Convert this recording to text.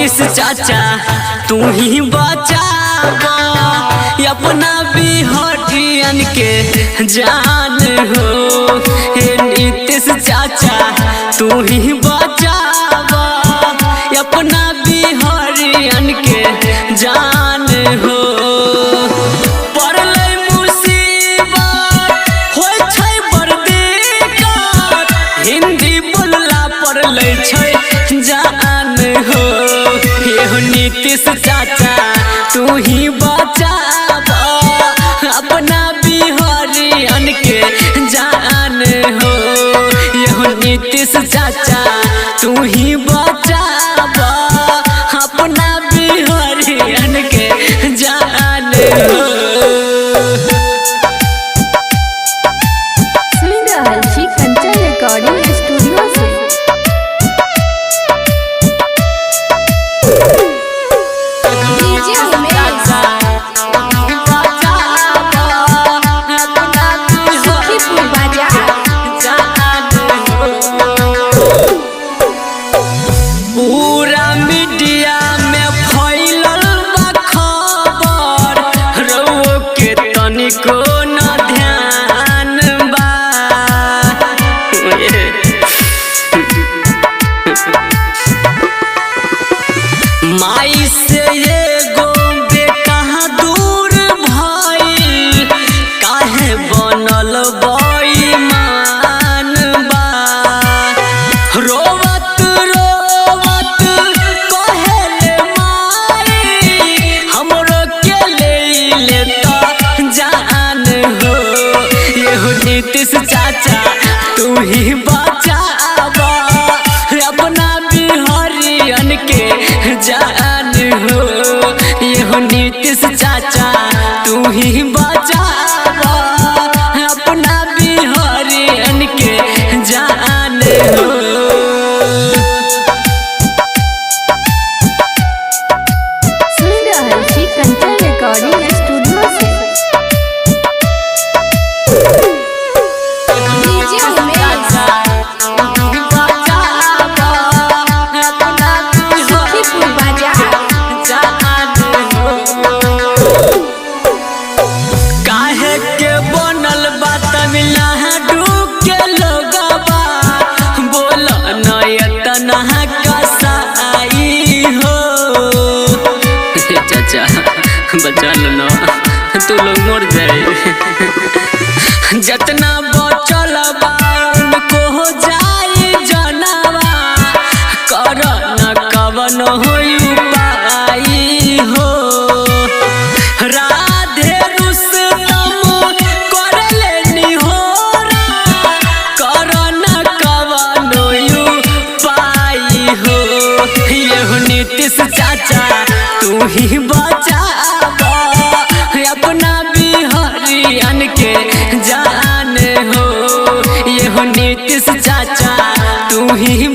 नीतीश चाचा तू ही बचावा अपना बिहारियन के जान हो। हे नीतीश चाचा तू ही बचावा अपना बिहारियन के जान हो। पड़लै मुसीबत होय छै बड़ दिक्कत, हिंदी बोलला पड़लै छै जान हो। हे नीतीश चाचा तू ही बचावा अपना बिहारियन के जान हो। ये नीतीश चाचा तू ही बचावा अपना बिहारियन के जान हो। सुन रहल छी कंचन रिकॉर्डिंग स्टूडियो से। डीजे उमेश सुखीपुर बाजार। पूरा मीडिया में फैलल बा खबर, रउओ के तनिको न ध्यान बा। माई से एगो बेटा दूर भइल, काहे बनल बेईमान बा। रोवत रोवत कहेले माई हमरो के ले त जान हो। ये नीतीश चाचा तू ही बचावा अपना बिहारियन के जान हो। ये नीतीश चाचा तू ही बचावा अपना बिहारियन के जान हो। सुन रहल छी कंचन रिकॉर्डिंग स्टूडियो से। डीजे उमेश सुखीपुर बाजार। काहे के बनल बा तमिलनाडु के लोगवा, बोल नयतना कसाई हो। चाचा बचा लो ना, तू लोग मर जाए। जितना बचल बा उनको हो जाए जनवा, कर न कवन होई उपाय हो। राधे रुस्तम करले निहोरा, कर न कवन उपाय हो। ये नीतीश चाचा तू ही बचावा अपना बिहारियन के जान हो। ये नीतीश चाचा तू ही